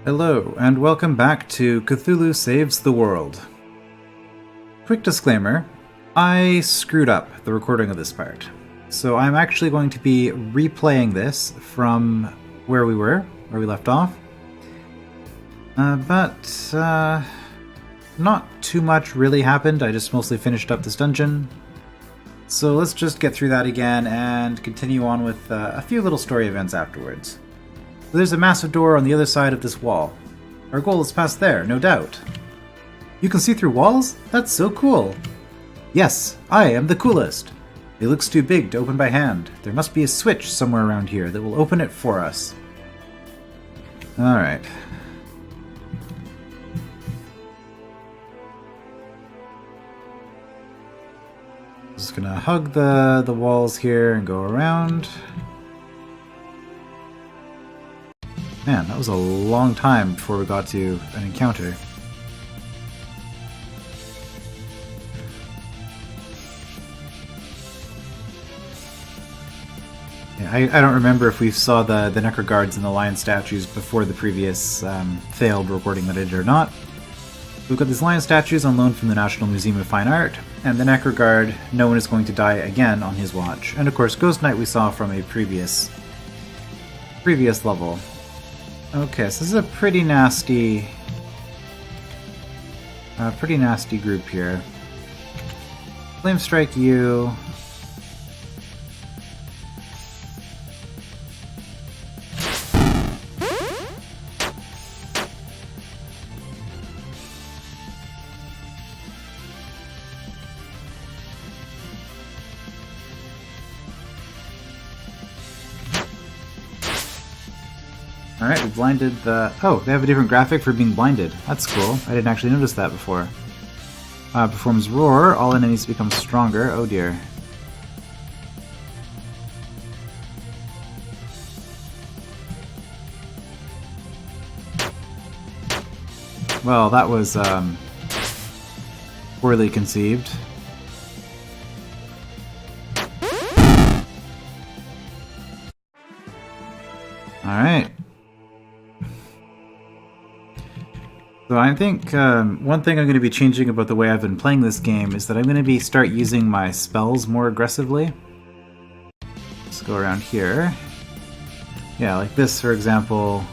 Hello, and welcome back to Cthulhu Saves the World. Quick disclaimer, I screwed up the recording of this part. So I'm actually going to be replaying this from where we left off. But not too much really happened, I just mostly finished up this dungeon. So let's just get through that again and continue on with a few little story events afterwards. There's a massive door on the other side of this wall. Our goal is past there, no doubt. You can see through walls? That's so cool! Yes, I am the coolest! It looks too big to open by hand. There must be a switch somewhere around here that will open it for us. Alright. Just gonna hug the walls here and go around. Man, that was a long time before we got to an encounter. Yeah, I don't remember if we saw the Necro Guards and the lion statues before the previous failed recording that I did or not. We've got these lion statues on loan from the National Museum of Fine Art, and the Necro Guard, no one is going to die again on his watch. And of course, Ghost Knight we saw from a previous level. Okay, so this is a pretty nasty group here. Flame Strike you. Alright, we blinded the... Oh, they have a different graphic for being blinded. That's cool. I didn't actually notice that before. Performs Roar. All enemies become stronger. Oh dear. Well, that was poorly conceived. Alright. So I think one thing I'm going to be changing about the way I've been playing this game is that I'm going to start using my spells more aggressively. Let's go around here. Yeah, like this, for example.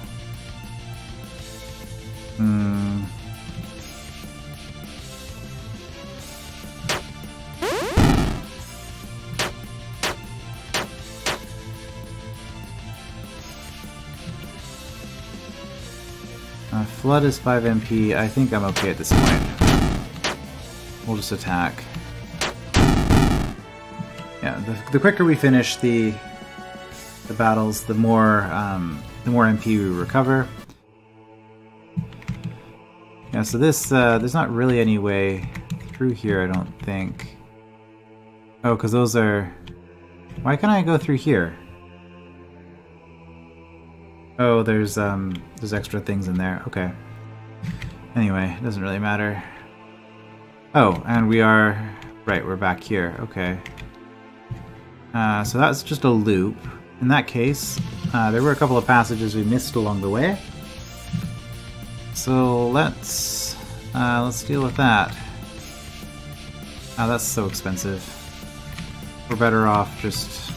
'Flood is 5 MP. I think I'm okay at this point. We'll just attack. Yeah, the quicker we finish the battles, the more MP we recover. Yeah, so this there's not really any way through here, I don't think. Oh, because those are... Why can't I go through here? Oh, there's extra things in there. Okay. Anyway, it doesn't really matter. Oh, and we are... Right, we're back here. Okay. So that's just a loop. In that case, there were a couple of passages we missed along the way. So let's deal with that. Oh, that's so expensive. We're better off just...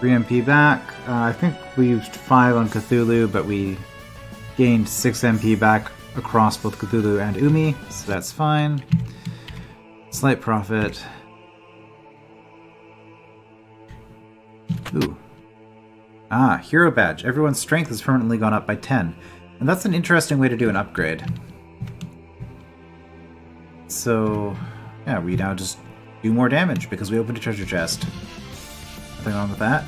MP back. I think we used 5 on Cthulhu, but we gained 6 MP back across both Cthulhu and Umi, so that's fine. Slight profit. Ooh. Ah, Hero Badge. Everyone's strength has permanently gone up by 10. And that's an interesting way to do an upgrade. So, yeah, we now just do more damage because we opened a treasure chest. Nothing wrong with that.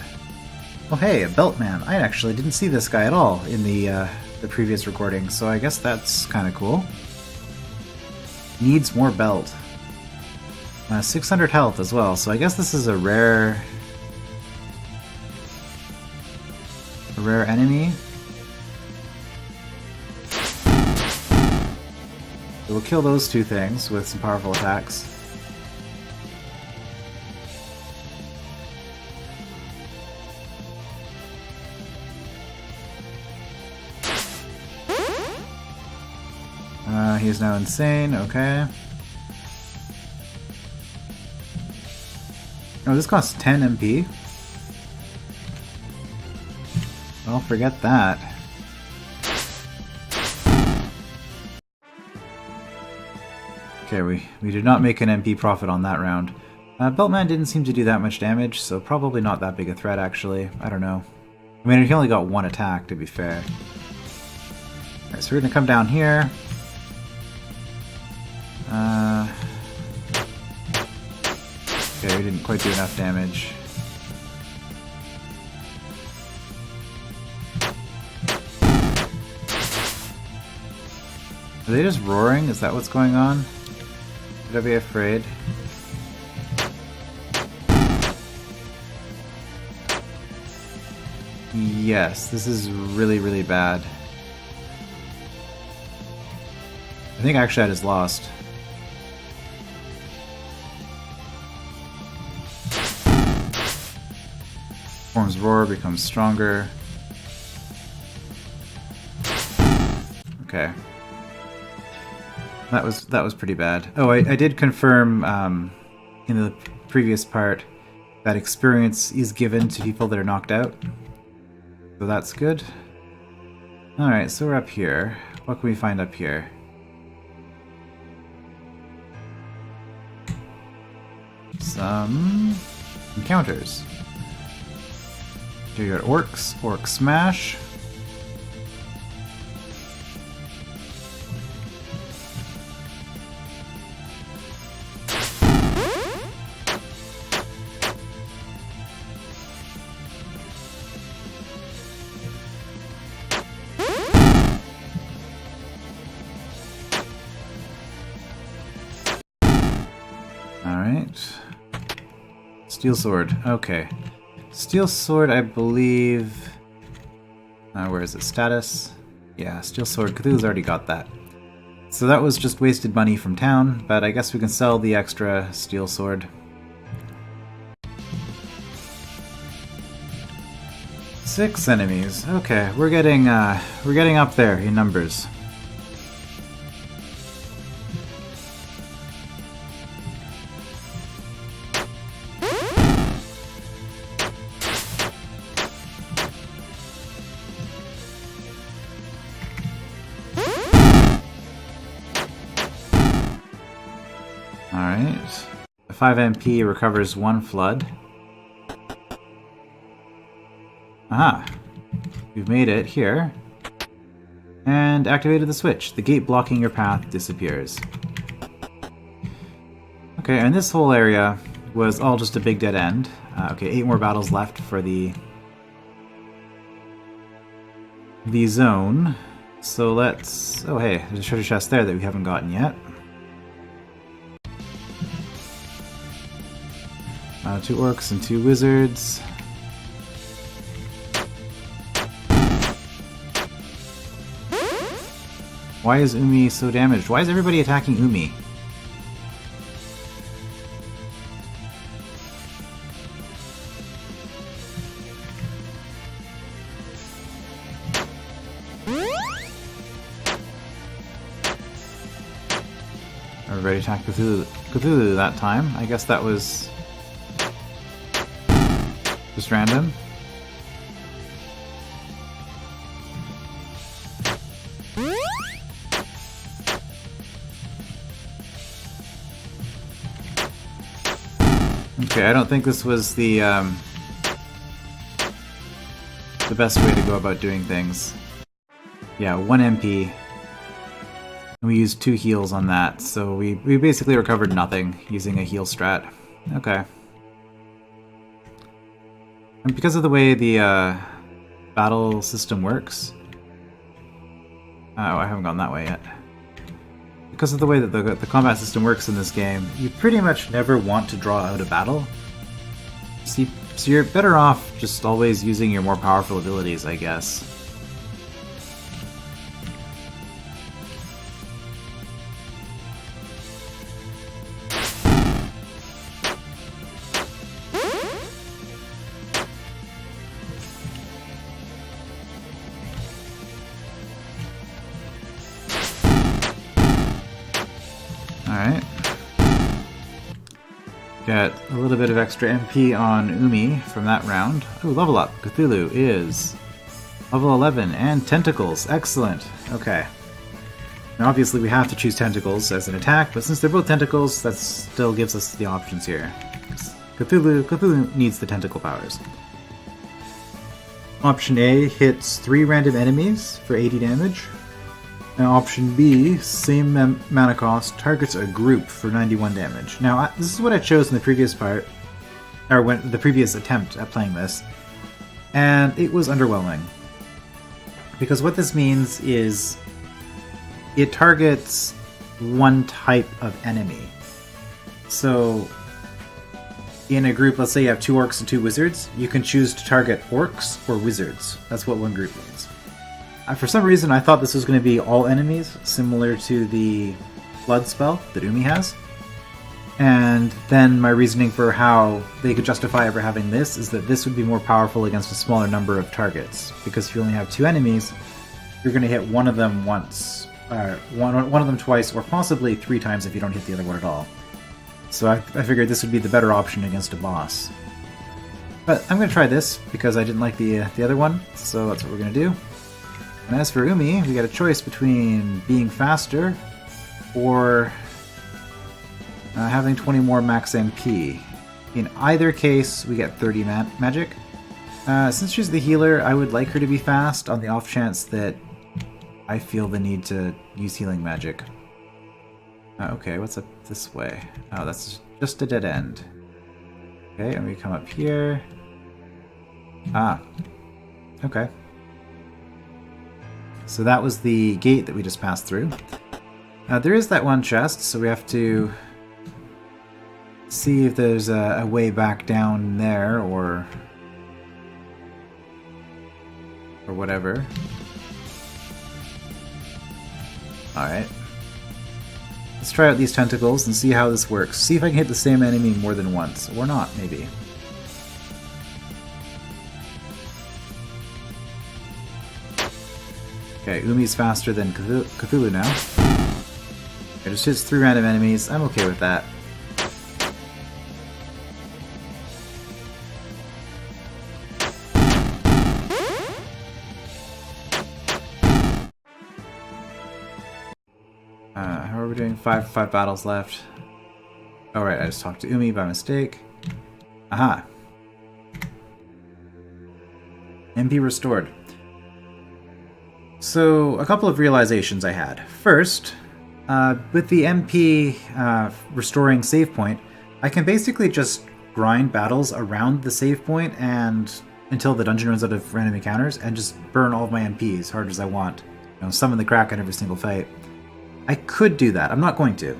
Oh hey, a belt man. I actually didn't see this guy at all in the previous recording, so I guess that's kind of cool. Needs more belt. 600 health as well, so I guess this is a rare enemy. we'll kill those two things with some powerful attacks. He is now insane, okay. Oh, this costs 10 MP. Well, forget that. Okay, we did not make an MP profit on that round. Beltman didn't seem to do that much damage, so probably not that big a threat, actually. I don't know. I mean, he only got one attack, to be fair. Alright, so we're gonna come down here. Okay, we didn't quite do enough damage. Are they just roaring? Is that what's going on? Should I be afraid? Yes, this is really, really bad. I think actually I just lost. Form's roar becomes stronger. Okay. That was pretty bad. Oh, I did confirm in the previous part that experience is given to people that are knocked out. So that's good. Alright, so we're up here. What can we find up here? Some encounters. Here you got orcs, orc smash. Alright. Steel sword. Okay. Steel sword, I believe... where is it? Status? Yeah, steel sword. Cthulhu's already got that. So that was just wasted money from town, but I guess we can sell the extra steel sword. Six enemies. Okay, we're getting up there in numbers. Alright. 5 MP recovers 1 flood. Aha! We've made it here. And activated the switch. The gate blocking your path disappears. Okay, and this whole area was all just a big dead end. Okay, 8 more battles left for the zone. So let's... Oh hey, there's a treasure chest there that we haven't gotten yet. 2 orcs and 2 wizards. Why is Umi so damaged? Why is everybody attacking Umi? Everybody attacked Cthulhu that time. I guess that was just random. Okay, I don't think this was the best way to go about doing things. Yeah, 1 MP. And we used 2 heals on that, so we basically recovered nothing using a heal strat. Okay. And because of the way the battle system works... Oh, I haven't gone that way yet. Because of the way that the combat system works in this game, you pretty much never want to draw out a battle. So you're better off just always using your more powerful abilities, I guess. Got a little bit of extra MP on Umi from that round. Ooh, level up. Cthulhu is level 11 and tentacles. Excellent. Okay. Now obviously we have to choose tentacles as an attack, but since they're both tentacles, that still gives us the options here. Cthulhu needs the tentacle powers. Option A hits 3 random enemies for 80 damage. And option B, same mana cost, targets a group for 91 damage. Now, this is what I chose in the previous part, or the previous attempt at playing this, and it was underwhelming. Because what this means is it targets one type of enemy. So, in a group, let's say you have 2 orcs and 2 wizards, you can choose to target orcs or wizards. That's what one group means. For some reason, I thought this was going to be all enemies, similar to the Blood spell that Umi has. And then my reasoning for how they could justify ever having this is that this would be more powerful against a smaller number of targets. Because if you only have 2 enemies, you're going to hit one of them once, one of them twice, or possibly 3 times if you don't hit the other one at all. So I figured this would be the better option against a boss. But I'm going to try this because I didn't like the other one, so that's what we're going to do. And as for Umi, we got a choice between being faster or having 20 more max MP. In either case, we get 30 magic. Since she's the healer, I would like her to be fast on the off chance that I feel the need to use healing magic. Okay, what's up this way? Oh, that's just a dead end. Okay, and we come up here. Ah, okay. So that was the gate that we just passed through. There is that one chest, so we have to see if there's a way back down there, or whatever. Alright. Let's try out these tentacles and see how this works. See if I can hit the same enemy more than once. Or not, maybe. Okay, Umi's faster than Cthulhu now. It just hits 3 random enemies. I'm okay with that. How are we doing? 5 battles left. Oh right, I just talked to Umi by mistake. Aha! MP restored. So, a couple of realizations I had. First, with the MP restoring save point, I can basically just grind battles around the save point and until the dungeon runs out of random encounters and just burn all of my MP as hard as I want. You know, summon the Kraken every single fight. I could do that. I'm not going to.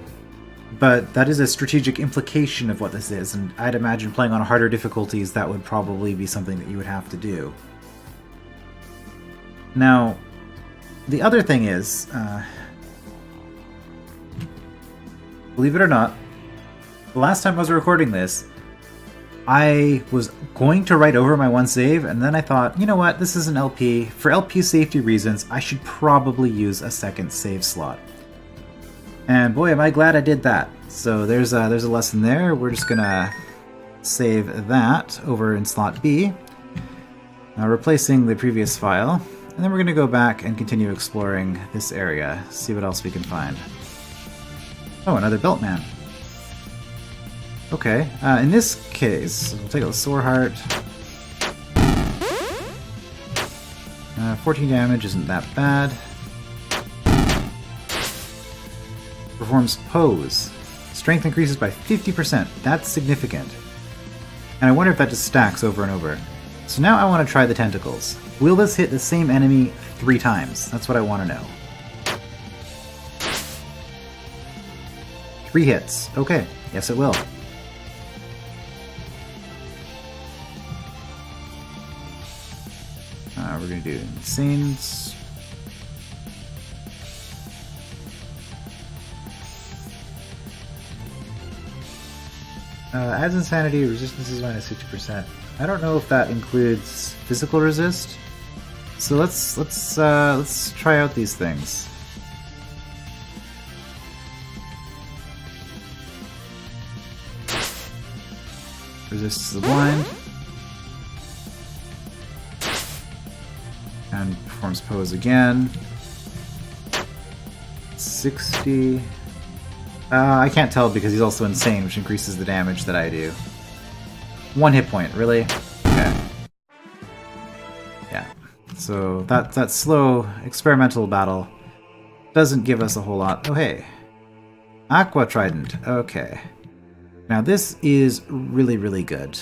But that is a strategic implication of what this is, and I'd imagine playing on harder difficulties that would probably be something that you would have to do. Now, the other thing is, believe it or not, the last time I was recording this, I was going to write over my one save, and then I thought, you know what, this is an LP. For LP safety reasons, I should probably use a second save slot. And boy, am I glad I did that. So there's a lesson there. We're just gonna save that over in slot B, replacing the previous file. And then we're gonna go back and continue exploring this area, see what else we can find. Oh, another belt man. Okay, in this case, we'll take out the Sore Heart. 14 damage isn't that bad. Performs Pose. Strength increases by 50%. That's significant. And I wonder if that just stacks over and over. So now I want to try the tentacles. Will this hit the same enemy 3 times? That's what I want to know. 3 hits. Okay, yes it will. We're going to do Insane. Adds Insanity, resistance is minus 50%. I don't know if that includes physical resist. So let's try out these things. Resists the blind. And performs pose again. 60. I can't tell because he's also insane, which increases the damage that I do. 1 hit point, really? Okay. Yeah. So that slow experimental battle doesn't give us a whole lot. Oh hey. Aqua Trident. Okay. Now this is really, really good.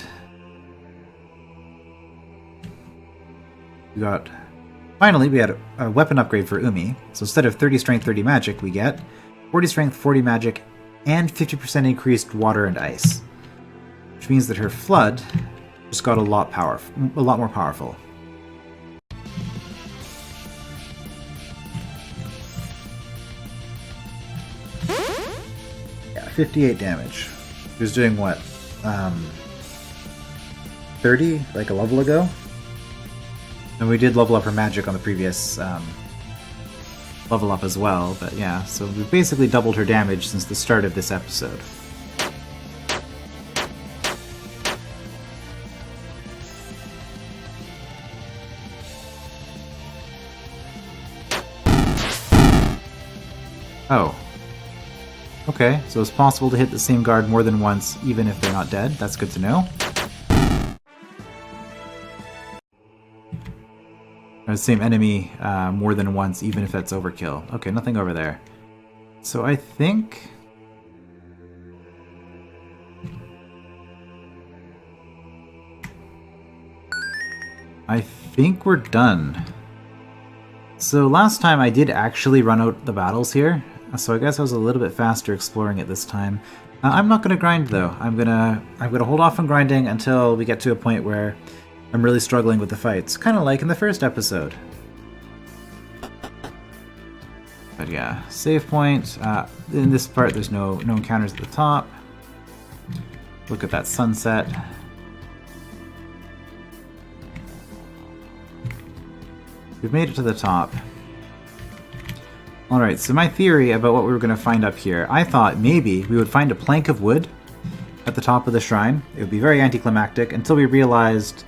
We got... Finally, we had a weapon upgrade for Umi. So instead of 30 strength, 30 magic, we get 40 strength, 40 magic, and 50% increased water and ice. Which means that her flood just got a lot more powerful. Yeah, 58 damage. She was doing what? 30, like a level ago? And we did level up her magic on the previous level up as well, but yeah, so we've basically doubled her damage since the start of this episode. Oh. Okay, so it's possible to hit the same guard more than once even if they're not dead. That's good to know. Or the same enemy more than once, even if that's overkill. Okay, nothing over there. So I think... we're done. So last time I did actually run out the battles here, so I guess I was a little bit faster exploring it this time. I'm not going to grind though. I'm gonna hold off on grinding until we get to a point where I'm really struggling with the fights, kind of like in the first episode. But yeah, save point. In this part, there's no encounters at the top. Look at that sunset. We've made it to the top. Alright, so my theory about what we were going to find up here, I thought maybe we would find a plank of wood at the top of the shrine. It would be very anticlimactic until we realized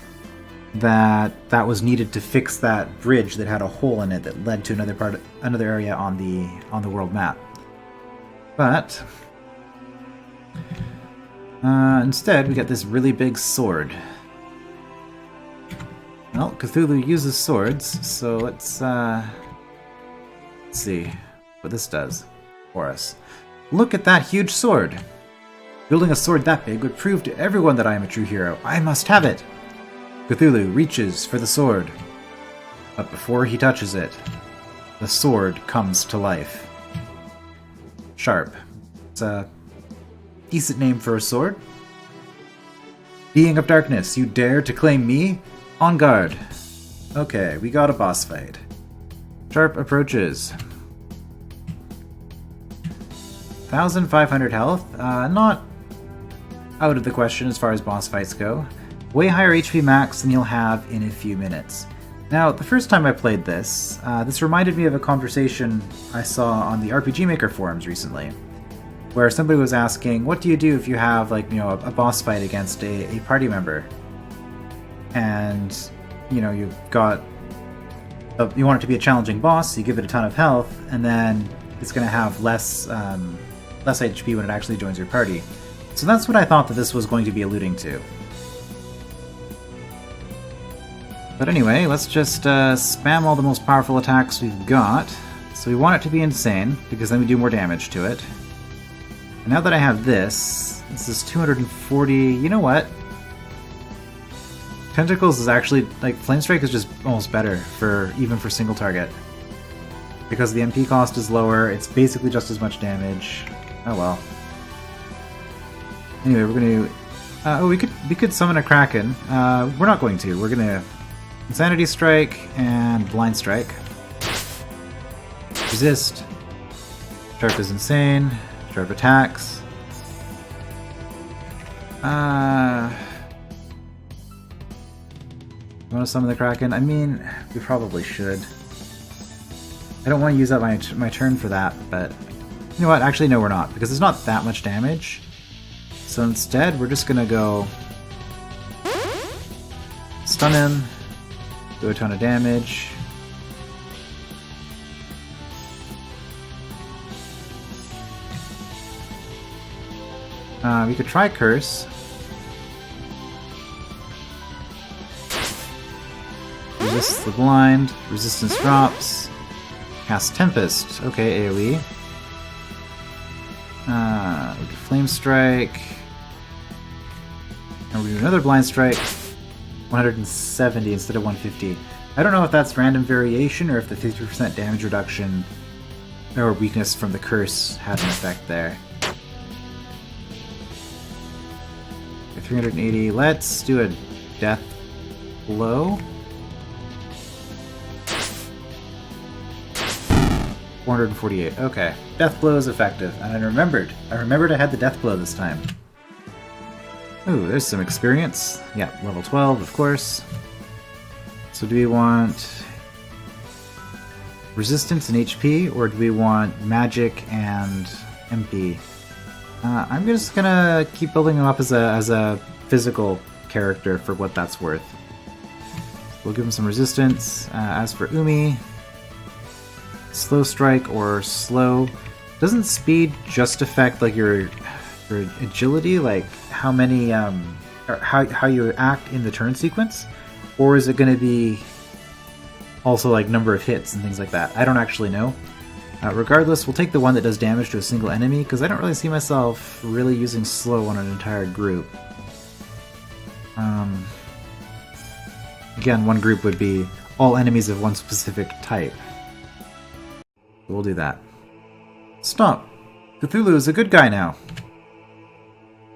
that was needed to fix that bridge that had a hole in it that led to another area on the world map. But instead we get this really big sword. Well, Cthulhu uses swords, so let's see what this does for us. Look at that huge sword! Building a sword that big would prove to everyone that I am a true hero. I must have it! Cthulhu reaches for the sword, but before he touches it, the sword comes to life. Sharp. It's a decent name for a sword. Being of darkness, you dare to claim me? On guard. Okay, we got a boss fight. Sharp approaches. 1,500 health. Not out of the question as far as boss fights go. Way higher HP max than you'll have in a few minutes. Now, the first time I played this, this reminded me of a conversation I saw on the RPG Maker forums recently, where somebody was asking, what do you do if you have, like, a boss fight against a party member? And, you've got... you want it to be a challenging boss, so you give it a ton of health, and then it's going to have less HP when it actually joins your party. So that's what I thought that this was going to be alluding to. But anyway, let's just spam all the most powerful attacks we've got. So we want it to be insane, because then we do more damage to it. And now that I have this is 240... You know what? Tentacles is actually... Flame Strike is just almost better, even for single target. Because the MP cost is lower, it's basically just as much damage. Oh well. Anyway, we're gonna... we could summon a Kraken. We're not going to. We're gonna... Insanity Strike and Blind Strike. Resist. Sharp is insane. Sharp attacks. You want to summon the Kraken? I mean, we probably should. I don't want to use up my turn for that, but... You know what? Actually, no, we're not, because it's not that much damage. So instead, we're just gonna go Stun him. Do a ton of damage. We could try Curse. Resist the blind. Resistance drops. Cast Tempest. Okay, AoE. We do Flame Strike. And we do another Blind Strike. 170 instead of 150. I don't know if that's random variation or if the 50% damage reduction or weakness from the curse had an effect there. Okay, 380. Let's do a Death Blow. 448. Okay. Death Blow is effective. And I remembered I had the Death Blow this time. Ooh, there's some experience. Yeah, level 12, of course. So do we want resistance and HP, or do we want magic and MP? I'm just gonna keep building him up as a physical character for what that's worth. We'll give him some resistance. As for Umi, slow strike or slow. Doesn't speed just affect like your agility, like how many or how you act in the turn sequence, or is it going to be also like number of hits and things like that? I don't actually know. Regardless, we'll take the one that does damage to a single enemy, because I don't really see myself really using slow on an entire group. Again, one group would be all enemies of one specific type. We'll do that. Stop! Cthulhu is a good guy now.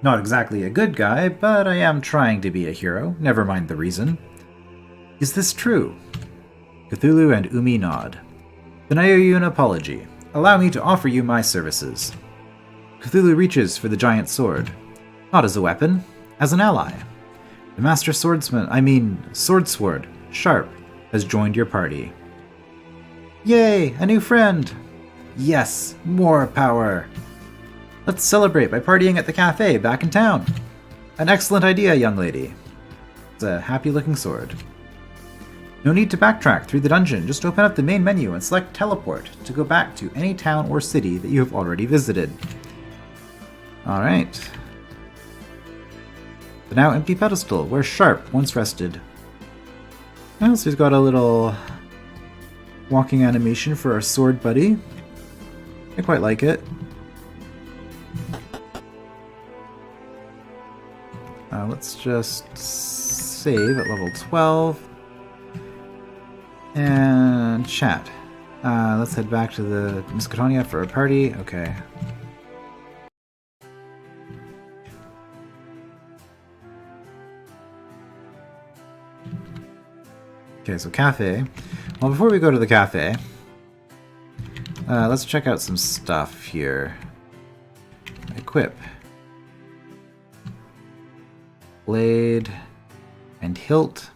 Not exactly a good guy, but I am trying to be a hero, never mind the reason. Is this true? Cthulhu and Umi nod. Then I owe you an apology. Allow me to offer you my services. Cthulhu reaches for the giant sword. Not as a weapon, as an ally. The master swordsword, Sharp, has joined your party. Yay, a new friend! Yes, more power! Let's celebrate by partying at the cafe back in town. An excellent idea, young lady. It's a happy-looking sword. No need to backtrack through the dungeon. Just open up the main menu and select Teleport to go back to any town or city that you have already visited. Alright. The now empty pedestal where Sharp once rested. Well, so he's got a little walking animation for our sword buddy. I quite like it. Let's just save at level 12. And chat. Let's head back to the Miskatoniya for a party. Okay. Okay, so cafe. Well, before we go to the cafe, let's check out some stuff here. Equip. Blade and hilt.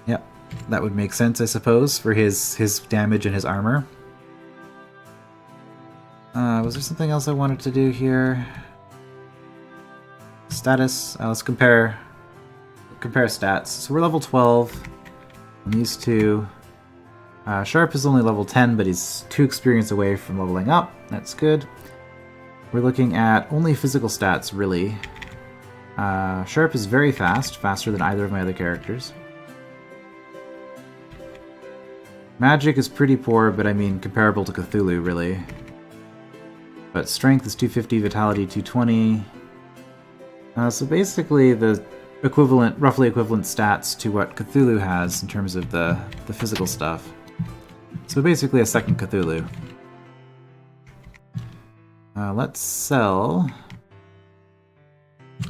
Yep, that would make sense, I suppose, for his damage and his armor. Was there something else I wanted to do here? Status. Let's compare stats. So we're level 12 on these two. Sharp is only level 10, but he's 2 experience away from leveling up. That's good. We're looking at only physical stats, really. Sharp is very fast, faster than either of my other characters. Magic is pretty poor, but I mean comparable to Cthulhu, really. But strength is 250, vitality 220. So basically the roughly equivalent stats to what Cthulhu has in terms of the physical stuff. So basically a second Cthulhu. Let's sell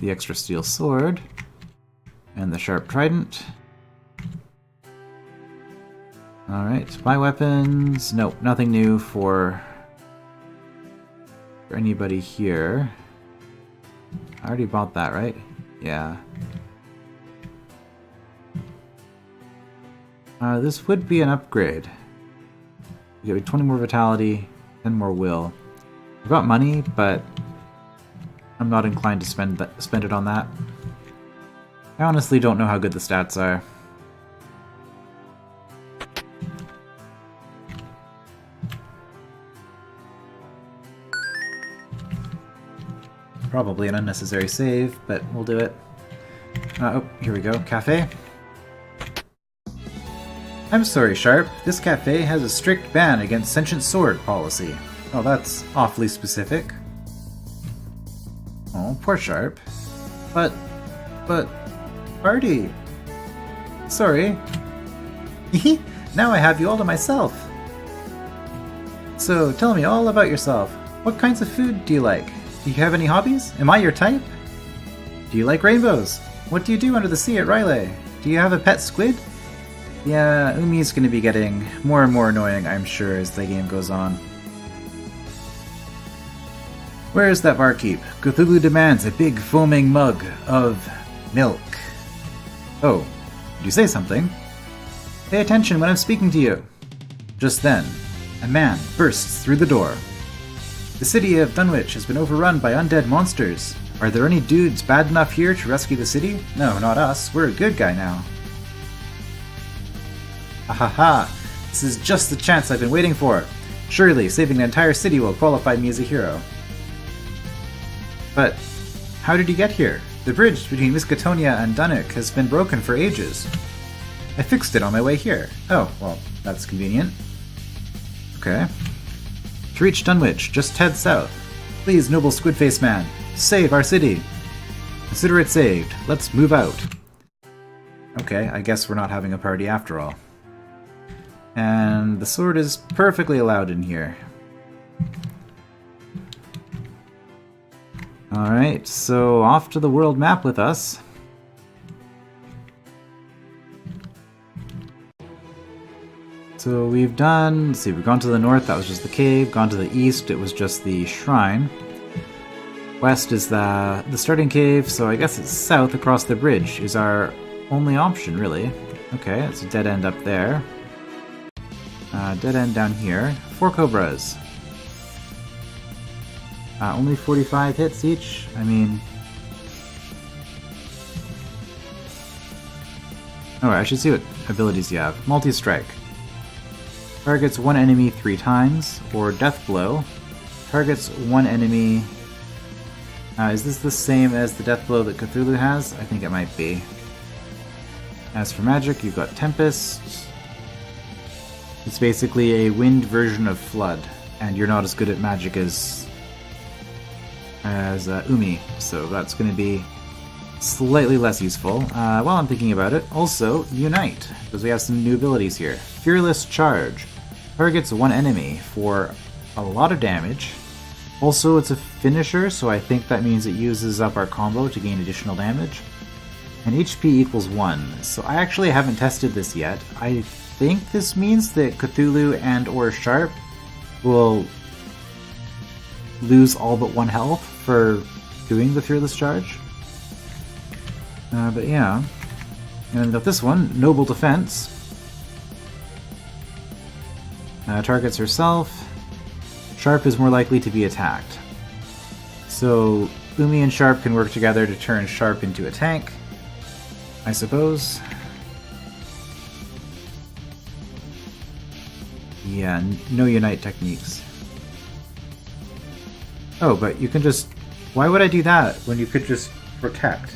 the extra steel sword and the sharp trident. Alright, buy weapons. Nope, nothing new for anybody here. I already bought that, right? Yeah. This would be an upgrade. We get 20 more vitality, 10 more will. I've got money, but I'm not inclined to spend it on that. I honestly don't know how good the stats are. Probably an unnecessary save, but we'll do it. Oh, here we go. Cafe. I'm sorry, Sharp. This cafe has a strict ban against sentient sword policy. Oh, that's awfully specific. Oh, poor Sharp. But... Party! Sorry. Now I have you all to myself. So, tell me all about yourself. What kinds of food do you like? Do you have any hobbies? Am I your type? Do you like rainbows? What do you do under the sea at Riley? Do you have a pet squid? Yeah, Umi's gonna be getting more and more annoying, I'm sure, as the game goes on. Where is that barkeep? Cthulhu demands a big foaming mug of milk. Oh, did you say something? Pay attention when I'm speaking to you. Just then, a man bursts through the door. The city of Dunwich has been overrun by undead monsters. Are there any dudes bad enough here to rescue the city? No, not us. We're a good guy now. Ahaha! This is just the chance I've been waiting for. Surely, saving the entire city will qualify me as a hero. But, how did you get here? The bridge between Miskatonia and Dunwich has been broken for ages. I fixed it on my way here. Oh, well, that's convenient. Okay. To reach Dunwich, just head south. Please, noble Squidface man, save our city. Consider it saved. Let's move out. Okay, I guess we're not having a party after all. And the sword is perfectly allowed in here. Alright, so off to the world map with us. So we've done, let's see, we've gone to the north, that was just the cave. Gone to the east, it was just the shrine. West is the starting cave, so I guess it's south across the bridge is our only option, really. Okay, it's a dead end up there. Dead end down here. 4 cobras. Only 45 hits each? I mean... Oh, I should see what abilities you have. Multi-strike. Targets one enemy 3 times, or Death Blow. Targets one enemy... is this the same as the Death Blow that Cthulhu has? I think it might be. As for magic, you've got Tempest. It's basically a wind version of Flood, and you're not as good at magic as Umi, so that's going to be slightly less useful. While I'm thinking about it, also Unite, because we have some new abilities here. Fearless Charge. Targets one enemy for a lot of damage. Also, it's a finisher, so I think that means it uses up our combo to gain additional damage. And HP equals 1, so I actually haven't tested this yet. I think this means that Cthulhu and or Sharp will lose all but 1 health for doing the Fearless Charge. But yeah. And with this one, Noble Defense. Targets herself. Sharp is more likely to be attacked. So Umi and Sharp can work together to turn Sharp into a tank, I suppose. Yeah, no Unite techniques. Oh, but you can just... Why would I do that when you could just protect?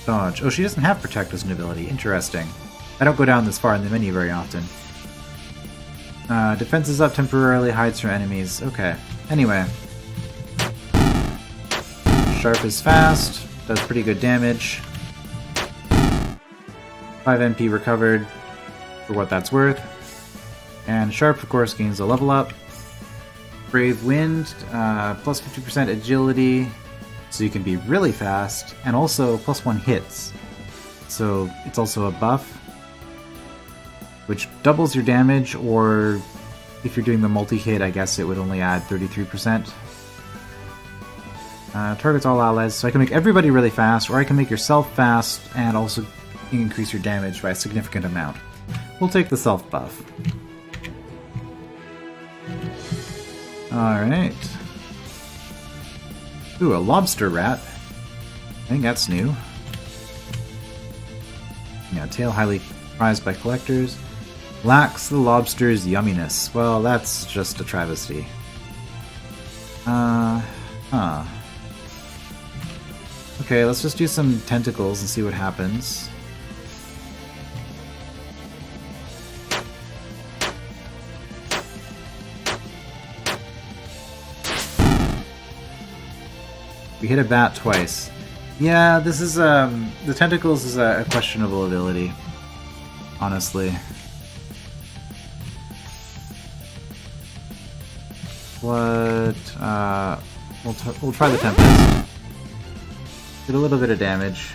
Dodge. Oh, she doesn't have protect as an ability. Interesting. I don't go down this far in the menu very often. Defense is up temporarily, hides from enemies. Okay. Anyway. Sharp is fast, does pretty good damage. 5 MP recovered, for what that's worth. And Sharp, of course, gains a level up. Brave Wind, plus 50% agility, so you can be really fast, and also plus 1 hits. So it's also a buff, which doubles your damage, or if you're doing the multi-hit, I guess it would only add 33%. Targets all allies, so I can make everybody really fast, or I can make yourself fast, and also increase your damage by a significant amount. We'll take the self buff. Alright. Ooh, a lobster rat. I think that's new. Yeah, tail highly prized by collectors. Lacks the lobster's yumminess. Well, that's just a travesty. Okay, let's just do some tentacles and see what happens. We hit a bat twice. Yeah, this is, the tentacles is a questionable ability, honestly. What, we'll try the Tempest. Did a little bit of damage.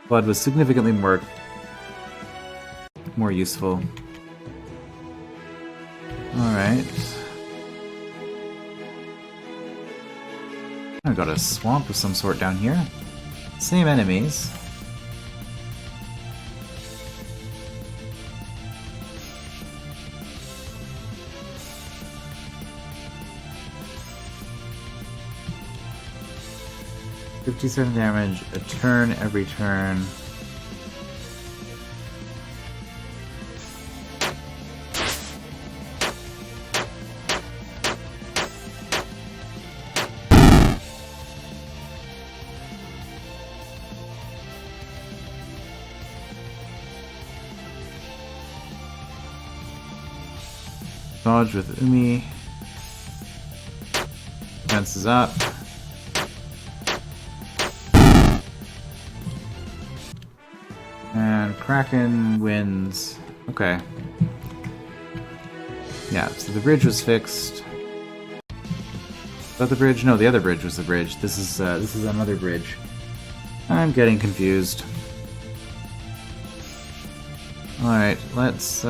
Blood was significantly more useful. Alright. I've got a swamp of some sort down here. Same enemies. $57 damage, a turn every turn. Dodge with Umi. Defense is up. And Kraken wins. Okay. Yeah, so the bridge was fixed. Is that the bridge? No, the other bridge was the bridge. This is another bridge. I'm getting confused. Alright, let's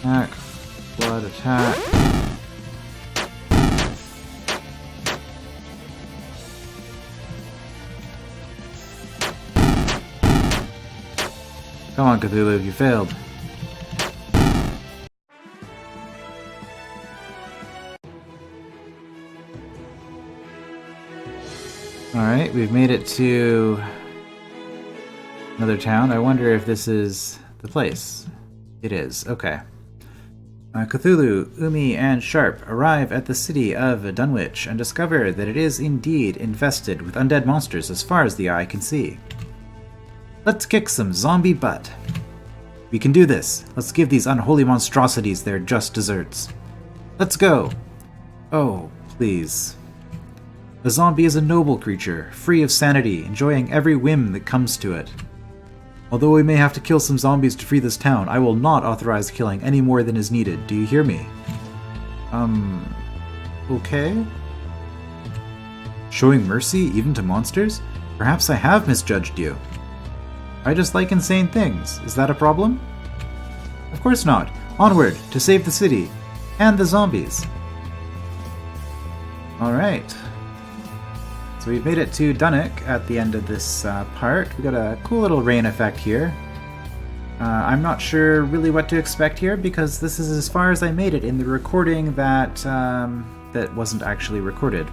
attack. Blood attack. Come on, Cthulhu, you failed. Alright, we've made it to another town. I wonder if this is the place. It is, okay. Cthulhu, Umi, and Sharp arrive at the city of Dunwich and discover that it is indeed infested with undead monsters as far as the eye can see. Let's kick some zombie butt. We can do this. Let's give these unholy monstrosities their just desserts. Let's go. Oh, please. A zombie is a noble creature, free of sanity, enjoying every whim that comes to it. Although we may have to kill some zombies to free this town, I will not authorize killing any more than is needed. Do you hear me? Okay? Showing mercy even to monsters? Perhaps I have misjudged you. I just like insane things. Is that a problem? Of course not. Onward, to save the city. And the zombies. Alright. So we've made it to Dunwich at the end of this part. We got a cool little rain effect here. I'm not sure really what to expect here because this is as far as I made it in the recording that that wasn't actually recorded.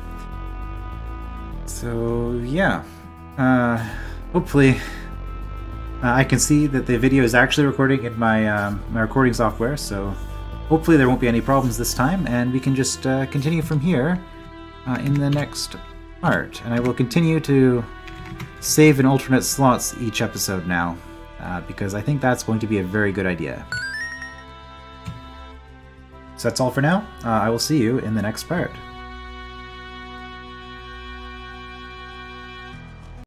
So yeah, hopefully I can see that the video is actually recording in my my recording software. So hopefully there won't be any problems this time, and we can just continue from here in the next part. And I will continue to save in alternate slots each episode now, because I think that's going to be a very good idea. So that's all for now. I will see you in the next part.